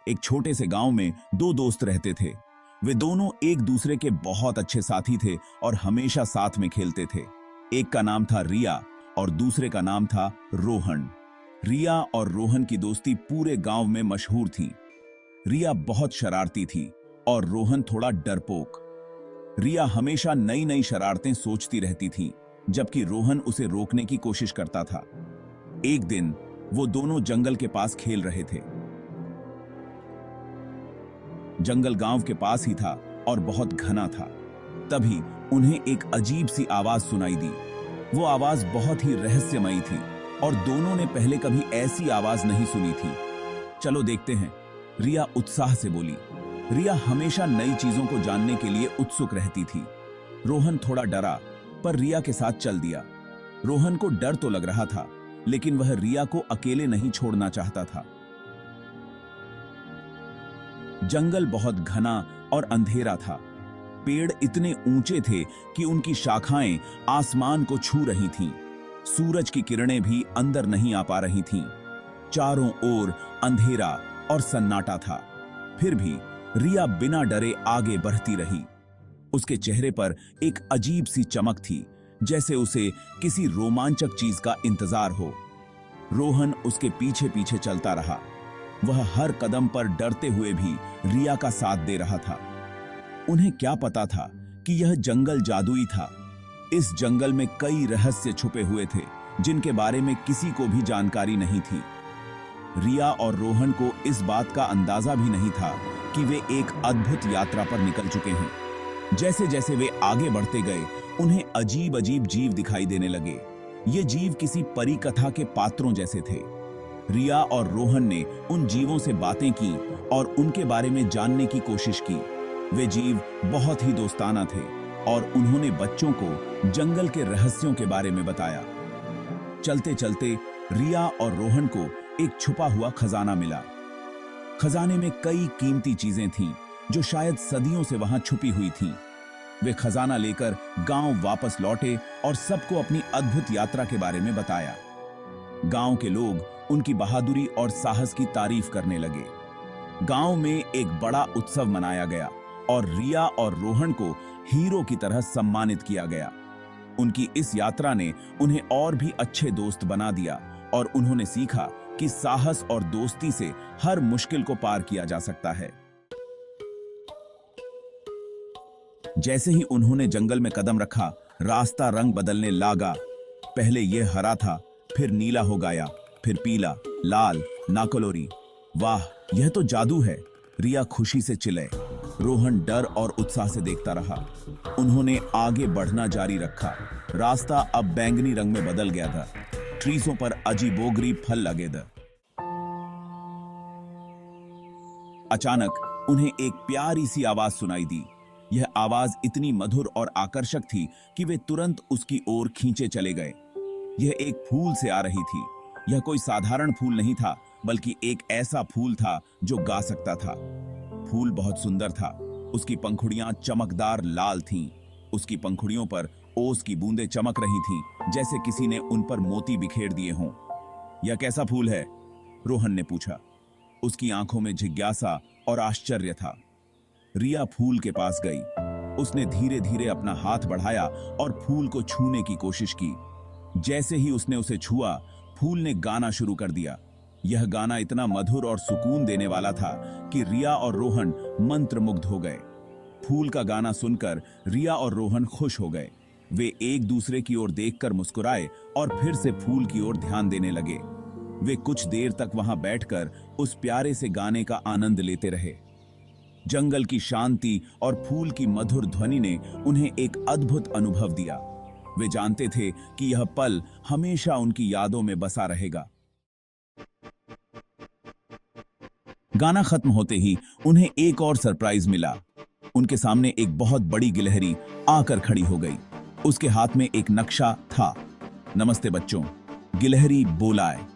एक छोटे से गांव में दो दोस्त रहते थे। वे दोनों एक दूसरे के बहुत अच्छे साथी थे और हमेशा साथ में खेलते थे। एक का नाम था रिया और दूसरे का नाम था रोहन। रिया और रोहन की दोस्ती पूरे गांव में मशहूर थी। रिया बहुत शरारती थी और रोहन थोड़ा डरपोक। रिया हमेशा नई नई शरारतें सोचती रहती थी, जबकि रोहन उसे रोकने की कोशिश करता था। एक दिन वो दोनों जंगल के पास खेल रहे थे। जंगल गांव के पास ही था और बहुत घना था। तभी उन्हें एक अजीब सी आवाज सुनाई दी। वो आवाज बहुत ही रहस्यमयी थी और दोनों ने पहले कभी ऐसी आवाज नहीं सुनी थी। चलो देखते हैं, रिया उत्साह से बोली। रिया हमेशा नई चीजों को जानने के लिए उत्सुक रहती थी। रोहन थोड़ा डरा, पर रिया के साथ चल दिया। रोहन को डर तो लग रहा था, लेकिन वह रिया को अकेले नहीं छोड़ना चाहता था। जंगल बहुत घना और अंधेरा था। पेड़ इतने ऊंचे थे कि उनकी शाखाएं आसमान को छू रही थीं। सूरज की किरणें भी अंदर नहीं आ पा रही थीं। चारों ओर अंधेरा और सन्नाटा था। फिर भी रिया बिना डरे आगे बढ़ती रही। उसके चेहरे पर एक अजीब सी चमक थी, जैसे उसे किसी रोमांचक चीज का इंतजार हो। रोहन उसके पीछे पीछे चलता रहा। वह हर कदम पर डरते हुए भी रिया का साथ दे रहा था। उन्हें क्या पता था कि यह जंगल जादुई था। इस जंगल में कई रहस्य छुपे हुए थे, जिनके बारे में किसी को भी जानकारी नहीं थी। रिया और रोहन को इस बात का अंदाजा भी नहीं था कि वे एक अद्भुत यात्रा पर निकल चुके हैं। जैसे जैसे वे आगे बढ़ते गए, उन्हें अजीब अजीब जीव दिखाई देने लगे। ये जीव किसी परी कथा के पात्रों जैसे थे। रिया और रोहन ने उन जीवों से बातें की और उनके बारे में जानने की कोशिश की। वे जीव बहुत ही दोस्ताना थे और उन्होंने बच्चों को जंगल के रहस्यों के बारे में बताया। चलते चलते रिया और रोहन को एक छुपा हुआ खजाना मिला। खजाने में कई कीमती चीजें थीं, जो शायद सदियों से वहां छुपी हुई थीं। वे खजाना लेकर गांव वापस लौटे और सबको अपनी अद्भुत यात्रा के बारे में बताया। गांव के लोग उनकी बहादुरी और साहस की तारीफ करने लगे। गांव में एक बड़ा उत्सव मनाया गया और रिया और रोहन को हीरो की तरह सम्मानित किया गया। उनकी इस यात्रा ने उन्हें और भी अच्छे दोस्त बना दिया और उन्होंने सीखा कि साहस और दोस्ती से हर मुश्किल को पार किया जा सकता है। जैसे ही उन्होंने जंगल में कदम रखा, रास्ता रंग बदलने लगा। पहले यह हरा था, फिर नीला हो गया, फिर पीला, लाल, नाकलोरी। वाह, यह तो जादू है, रिया खुशी से चिल्लाई। रोहन डर और उत्साह से देखता रहा। उन्होंने आगे बढ़ना जारी रखा। रास्ता अब बैंगनी रंग में बदल गया था। ट्रीजों पर अजीबोगरीब फल लगे थे। अचानक उन्हें एक प्यारी सी आवाज सुनाई दी। यह आवाज इतनी मधुर और आकर्षक थी कि वे तुरंत उसकी ओर खींचे चले गए। यह एक फूल से आ रही थी। यह कोई साधारण फूल नहीं था, बल्कि एक ऐसा फूल था जो गा सकता था। फूल बहुत सुंदर था। उसकी पंखुड़ियां चमकदार लाल थीं। उसकी पंखुड़ियों पर ओस की बूंदें चमक रही थीं, जैसे किसी ने उन पर मोती बिखेर दिए हों। यह कैसा फूल है? रोहन ने पूछा। उसकी आंखों में जिज्ञासा और आश्चर्य था। रिया फूल के पास गई। उसने धीरे धीरे अपना हाथ बढ़ाया और फूल को छूने की कोशिश की। जैसे ही उसने उसे छुआ, फूल ने गाना शुरू कर दिया। यह गाना इतना मधुर और सुकून देने वाला था कि रिया और रोहन मंत्रमुग्ध हो गए। फूल का गाना सुनकर रिया और रोहन खुश हो गए। वे एक दूसरे की ओर देखकर मुस्कुराए और फिर से फूल की ओर ध्यान देने लगे। वे कुछ देर तक वहां बैठकर उस प्यारे से गाने का आनंद लेते रहे। जंगल की शांति और फूल की मधुर ध्वनि ने उन्हें एक अद्भुत अनुभव दिया। वे जानते थे कि यह पल हमेशा उनकी यादों में बसा रहेगा। गाना खत्म होते ही उन्हें एक और सरप्राइज मिला। उनके सामने एक बहुत बड़ी गिलहरी आकर खड़ी हो गई। उसके हाथ में एक नक्शा था। नमस्ते बच्चों, गिलहरी बोला है,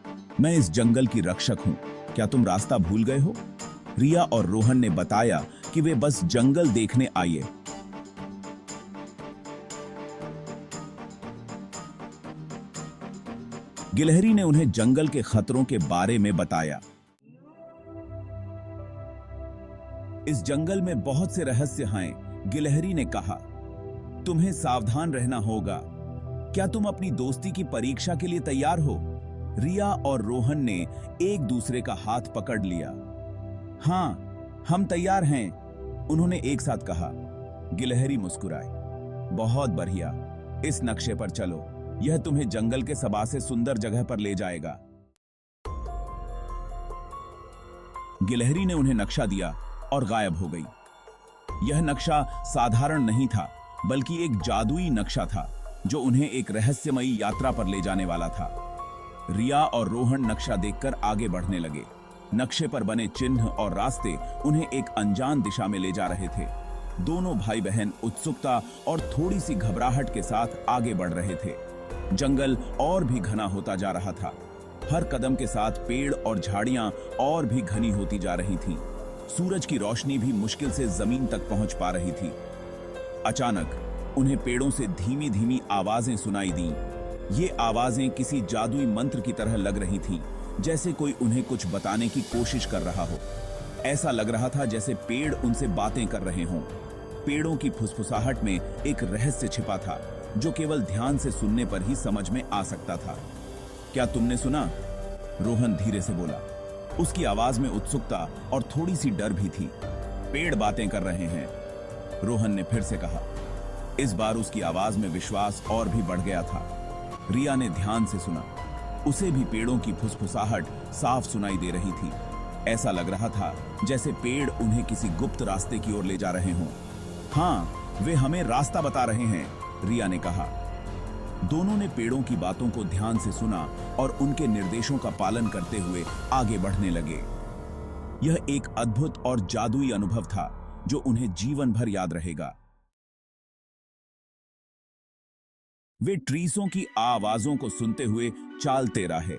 मैं इस जंगल की रक्षक हूं। क्या तुम रास्ता भूल गए हो? रिया और रोहन ने बताया कि वे बस जंगल देखने आए। गिलहरी ने उन्हें जंगल के खतरों के बारे में बताया। इस जंगल में बहुत से रहस्य हैं, गिलहरी ने कहा। तुम्हें सावधान रहना होगा। क्या तुम अपनी दोस्ती की परीक्षा के लिए तैयार हो? रिया और रोहन ने एक दूसरे का हाथ पकड़ लिया। हाँ, हम तैयार हैं, उन्होंने एक साथ कहा। गिलहरी मुस्कुराई। बहुत बढ़िया, इस नक्शे पर चलो, यह तुम्हें जंगल के सबसे सुंदर जगह पर ले जाएगा। गिलहरी ने उन्हें नक्शा दिया और गायब हो गई। यह नक्शा साधारण नहीं था, बल्कि एक जादुई नक्शा था जो उन्हें एक रहस्यमयी यात्रा पर ले जाने वाला था। रिया और रोहन नक्शा देखकर आगे बढ़ने लगे। नक्शे पर बने चिन्ह और रास्ते उन्हें एक अनजान दिशा में ले जा रहे थे। दोनों भाई बहन उत्सुकता और थोड़ी सी घबराहट के साथ आगे बढ़ रहे थे। जंगल और भी घना होता जा रहा था। हर कदम के साथ पेड़ और झाड़ियां और भी घनी होती जा रही थीं। सूरज की रोशनी भी मुश्किल से जमीन तक पहुंच पा रही थी। अचानक उन्हें पेड़ों से धीमी धीमी आवाजें सुनाई दी। ये आवाजें किसी जादुई मंत्र की तरह लग रही थीं, जैसे कोई उन्हें कुछ बताने की कोशिश कर रहा हो। ऐसा लग रहा था जैसे पेड़ उनसे बातें कर रहे हों। पेड़ों की फुसफुसाहट में एक रहस्य छिपा था जो केवल ध्यान से सुनने पर ही समझ में आ सकता था। क्या तुमने सुना? रोहन धीरे से बोला। उसकी आवाज में उत्सुकता और थोड़ी सी डर भी थी। पेड़ बातें कर रहे हैं, रोहन ने फिर से कहा। इस बार उसकी आवाज में विश्वास और भी बढ़ गया था। रिया ने ध्यान से सुना। उसे भी पेड़ों की फुसफुसाहट साफ सुनाई दे रही थी। ऐसा लग रहा था जैसे पेड़ उन्हें किसी गुप्त रास्ते की ओर ले जा रहे हों। हाँ, वे हमें रास्ता बता रहे हैं, रिया ने कहा। दोनों ने पेड़ों की बातों को ध्यान से सुना और उनके निर्देशों का पालन करते हुए आगे बढ़ने लगे। यह एक अद्भुत और जादुई अनुभव था जो उन्हें जीवन भर याद रहेगा। वे ट्रीसों की आवाजों को सुनते हुए चालते रहे।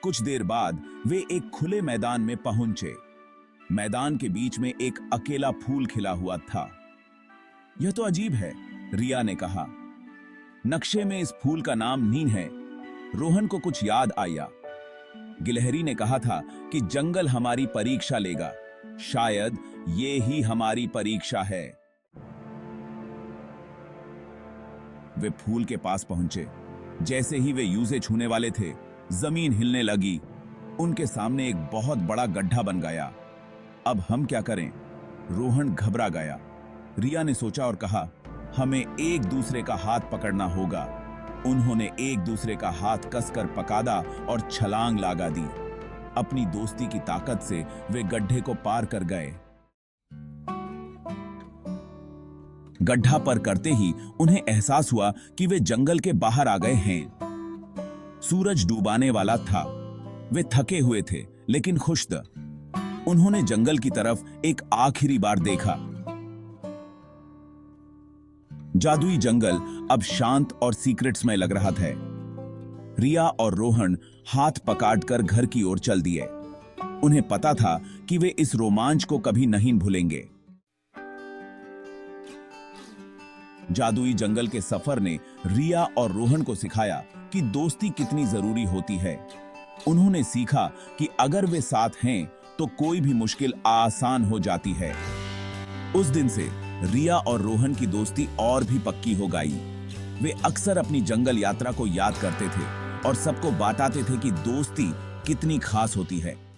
कुछ देर बाद वे एक खुले मैदान में पहुंचे। मैदान के बीच में एक अकेला फूल खिला हुआ था। यह तो अजीब है, रिया ने कहा। नक्शे में इस फूल का नाम नीम है। रोहन को कुछ याद आया। गिलहरी ने कहा था कि जंगल हमारी परीक्षा लेगा। शायद ये ही हमारी परीक्षा है। वे फूल के पास पहुंचे। जैसे ही वे यूं छूने वाले थे, जमीन हिलने लगी। उनके सामने एक बहुत बड़ा गड्ढा बन गया। अब हम क्या करें? रोहन घबरा गया। रिया ने सोचा और कहा, हमें एक दूसरे का हाथ पकड़ना होगा। उन्होंने एक दूसरे का हाथ कसकर पकड़ा और छलांग लगा दी। अपनी दोस्ती की ताकत से वे गड्ढे को पार कर गए। गड्ढा पार करते ही उन्हें एहसास हुआ कि वे जंगल के बाहर आ गए हैं। सूरज डूबाने वाला था। वे थके हुए थे लेकिन खुश थे। उन्होंने जंगल की तरफ एक आखिरी बार देखा। जादुई जंगल अब शांत और सीक्रेट्समय लग रहा था। रिया और रोहन हाथ पकड़कर घर की ओर चल दिए। उन्हें पता था कि वे इस रोमांच को कभी नहीं भूलेंगे। जादुई जंगल के सफर ने रिया और रोहन को सिखाया कि दोस्ती कितनी जरूरी होती है। उन्होंने सीखा कि अगर वे साथ हैं तो कोई भी मुश्किल आसान हो जाती है। उस दिन से रिया और रोहन की दोस्ती और भी पक्की हो गई। वे अक्सर अपनी जंगल यात्रा को याद करते थे और सबको बताते थे कि दोस्ती कितनी खास होती है।